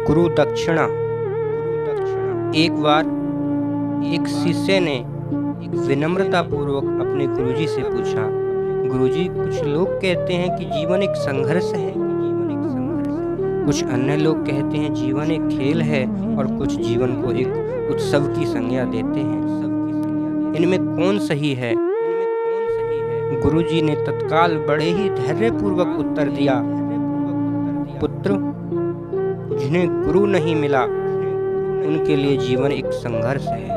गुरु दक्षिणा। एक बार एक शिष्य ने विनम्रता पूर्वक अपने गुरुजी से पूछा, गुरुजी, कुछ लोग कहते हैं कि जीवन एक संघर्ष है, कुछ अन्य लोग कहते हैं जीवन एक खेल है और कुछ जीवन को एक उत्सव की संज्ञा देते हैं। इनमें कौन सही है? गुरुजी ने तत्काल बड़े ही धैर्यपूर्वक उत्तर दिया, पुत्र, जिन्हें गुरु नहीं मिला उनके लिए जीवन एक संघर्ष है,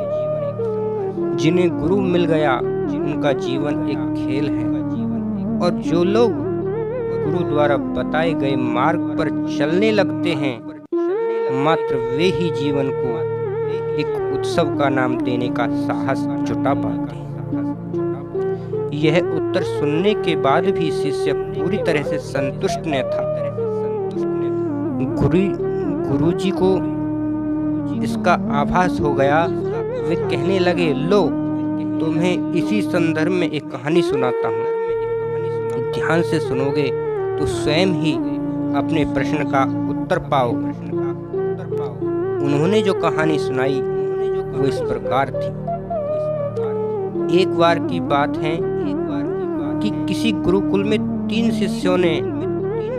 जिन्हें गुरु मिल गया उनका जीवन एक खेल है, और जो लोग गुरु द्वारा बताए गए मार्ग पर चलने लगते हैं मात्र वे ही जीवन को एक उत्सव का नाम देने का साहस जुटा पाते हैं। यह उत्तर सुनने के बाद भी शिष्य पूरी तरह से संतुष्ट न था। गुरुजी को इसका आभास हो गया। वे कहने लगे, लो, तुम्हें इसी संदर्भ में एक कहानी सुनाता हूँ। ध्यान से सुनोगे तो स्वयं ही अपने प्रश्न का उत्तर पाओ। उन्होंने जो कहानी सुनाई वो इस प्रकार थी। एक बार की बात है कि किसी गुरुकुल में 3 शिष्यों ने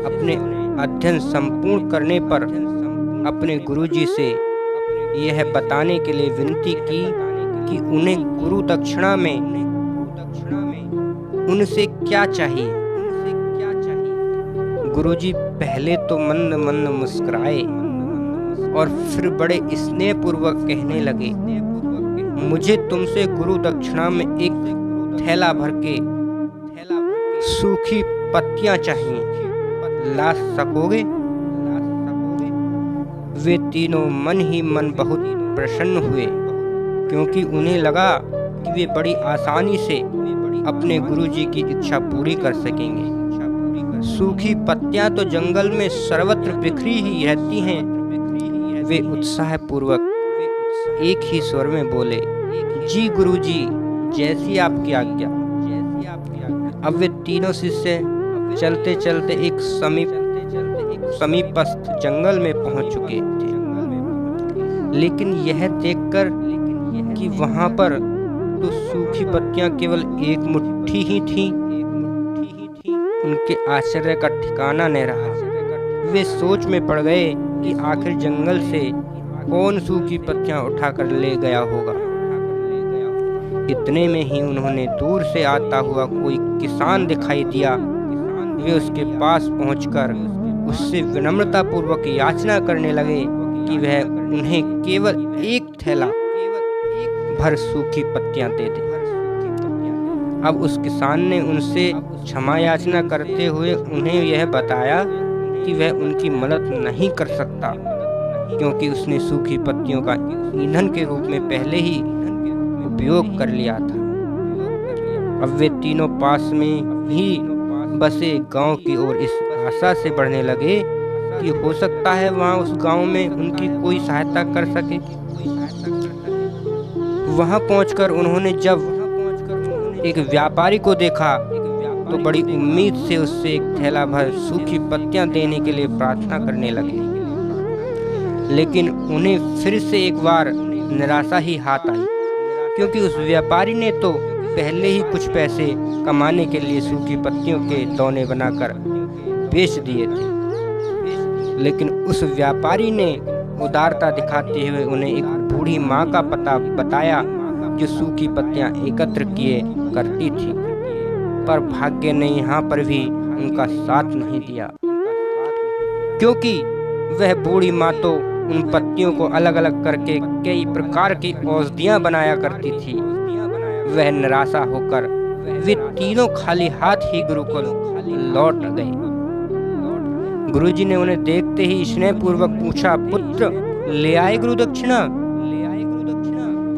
अपने अध्ययन संपूर्ण करने पर अपने गुरुजी से यह बताने के लिए विनती की कि उन्हें गुरु दक्षिणा में उनसे क्या चाहिए। गुरुजी पहले तो मंद मंद मुस्कुराए और फिर बड़े स्नेहपूर्वक कहने लगे, मुझे तुमसे गुरु दक्षिणा में एक थैला भर के सूखी पत्तियां चाहिए, ला सकोगे? वे तीनों मन ही मन बहुत प्रसन्न हुए, क्योंकि उन्हें लगा कि वे बड़ी आसानी से अपने गुरुजी की इच्छा पूरी कर सकेंगे। सूखी पत्तियां तो जंगल में सर्वत्र बिखरी ही रहती हैं। वे उत्साहपूर्वक एक ही स्वर में बोले, जी गुरुजी, जैसी आपकी आज्ञा। अब वे तीनों शिष्य चलते चलते एक समीपस्थ जंगल में पहुंच चुके थे, लेकिन यह देखकर कि वहां पर तो सूखी पत्तियां केवल एक मुट्ठी ही थीं, उनके आश्चर्य का ठिकाना न रहा। वे सोच में पड़ गए कि आखिर जंगल से कौन सूखी पत्तियां उठाकर ले गया होगा। इतने में ही उन्होंने दूर से आता हुआ कोई किसान दिखाई दिया। वे उसके पास पहुंचकर उससे विनम्रता पूर्वक याचना करने लगे कि वह उन्हें केवल एक थैला भर सूखी पत्तियां दे दे। अब उस किसान ने उनसे क्षमा याचना करते हुए उन्हें यह बताया कि वह उनकी मदद नहीं कर सकता, क्योंकि उसने सूखी पत्तियों का ईंधन के रूप में पहले ही उपयोग कर लिया था। अब वे तीनों पास में ही बसे गांव की ओर इस आशा से बढ़ने लगे कि हो सकता है वहां उस गांव में उनकी कोई सहायता कर सके। वहां पहुंचकर उन्होंने जब एक व्यापारी को देखा तो बड़ी उम्मीद से उससे एक थैला भर सूखी पत्तियां देने के लिए प्रार्थना करने लगे, लेकिन उन्हें फिर से एक बार निराशा ही हाथ आई, क्योंकि उस व्यापारी ने तो पहले ही कुछ पैसे कमाने के लिए सूखी पत्तियों के दौने बनाकर बेच दिए थे। लेकिन उस व्यापारी ने उदारता दिखाते हुए उन्हें एक बूढ़ी माँ का पता बताया जो सूखी पत्तियां एकत्र किए करती थी, पर भाग्य ने यहाँ पर भी उनका साथ नहीं दिया, क्योंकि वह बूढ़ी माँ तो उन पत्तियों को अलग अलग करके कई प्रकार की औषधियां बनाया करती थी। वह निराशा होकर वे तीनों खाली हाथ ही गुरुकुल लौट गए। गुरुजी ने उन्हें देखते ही स्नेहपूर्वक पूछा, पुत्र, ले आए गुरु दक्षिणा?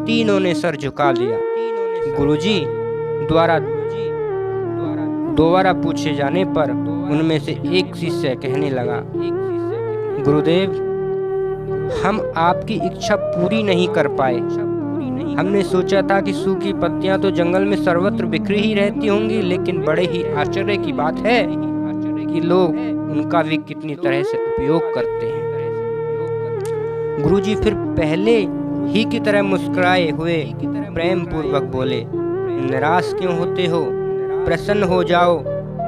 तीनों ने सर झुका लिया। गुरुजी द्वारा दोबारा पूछे जाने पर उनमें से एक शिष्य कहने लगा, गुरुदेव, हम आपकी इच्छा पूरी नहीं कर पाए। हमने सोचा था कि सूखी पत्तियां तो जंगल में सर्वत्र बिखरी ही रहती होंगी, लेकिन बड़े ही आश्चर्य की बात है कि लोग उनका भी कितनी तरह से उपयोग करते हैं। गुरुजी फिर पहले ही की तरह मुस्कुराए हुए प्रेम पूर्वक बोले, निराश क्यों होते हो, प्रसन्न हो जाओ,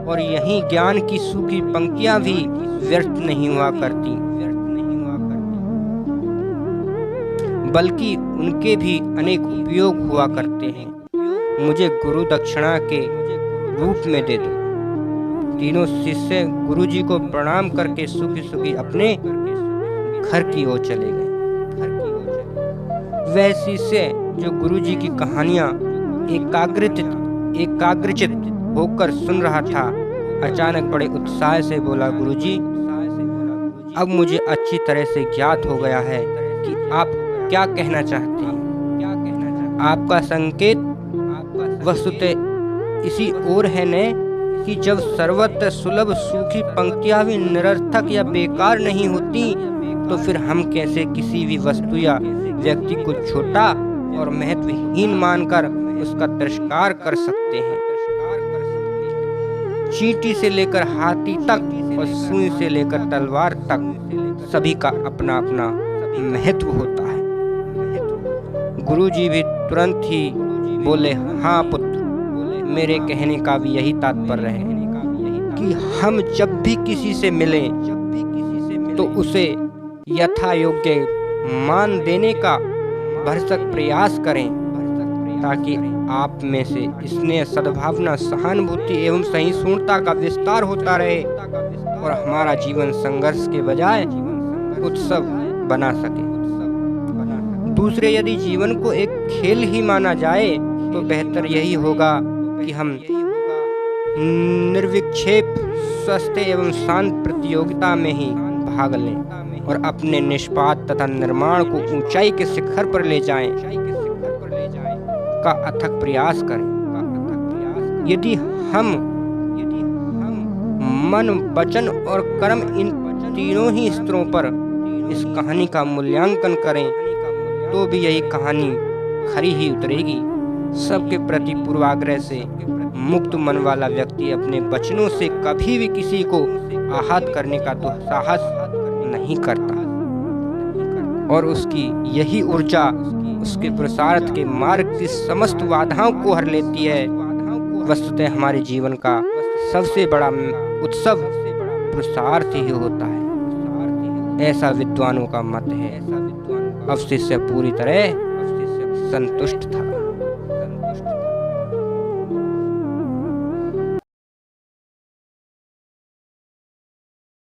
और यही ज्ञान की सूखी पंक्तियां भी व्यर्थ नहीं हुआ करती, बल्कि उनके भी अनेक उपयोग हुआ करते हैं। मुझे गुरु दक्षिणा के रूप में दे दो। तीनों शिष्य गुरुजी को प्रणाम करके सुखी सुखी अपने घर की ओर चले गए। वह शिष्य जो गुरुजी की कहानियां एकाग्रचित होकर सुन रहा था, अचानक बड़े उत्साह से बोला, गुरुजी, अब मुझे अच्छी तरह से ज्ञात हो गया है कि आप क्या कहना चाहते हैं। आपका संकेत वस्तुतः इसी ओर है न कि जब सर्वत्र सुलभ सूखी पंक्तियां भी निरर्थक या बेकार नहीं होती, तो फिर हम कैसे किसी भी वस्तु या व्यक्ति को छोटा और महत्वहीन मानकर उसका तिरस्कार कर सकते हैं। चींटी से लेकर हाथी तक और सुई से लेकर तलवार तक सभी का अपना अपना महत्व होता है। गुरुजी भी तुरंत ही बोले, हाँ पुत्र, मेरे कहने का भी यही तात्पर्य है कि हम जब भी किसी से मिलें तो उसे यथा योग्य मान देने का भरसक प्रयास करें, ताकि आप में से स्नेह, सद्भावना, सहानुभूति एवं सहिष्णुता का विस्तार होता रहे और हमारा जीवन संघर्ष के बजाय उत्सव बना सके। दूसरे, यदि जीवन को एक खेल ही माना जाए तो बेहतर यही होगा कि हम निर्विक्षेप, स्वस्थ एवं शांत प्रतियोगिता में ही भाग लें और अपने निष्पाद तथा निर्माण को ऊंचाई के शिखर पर ले जाएं का अथक प्रयास करें। यदि हम मन, वचन और कर्म, इन तीनों ही स्तरों पर इस कहानी का मूल्यांकन करें तो भी यही कहानी खरी ही उतरेगी। सबके प्रति पूर्वाग्रह से मुक्त मन वाला व्यक्ति अपने वचनों से कभी भी किसी को आहत करने का दुस्साहस नहीं करता और उसकी यही ऊर्जा उसके पुरुषार्थ के मार्ग की समस्त बाधाओं को हर लेती है। वस्तुतः हमारे जीवन का सबसे बड़ा उत्सव पुरुषार्थ ही होता है, ऐसा विद्वानों का मत है। अब शिष्य पूरी तरह संतुष्ट था।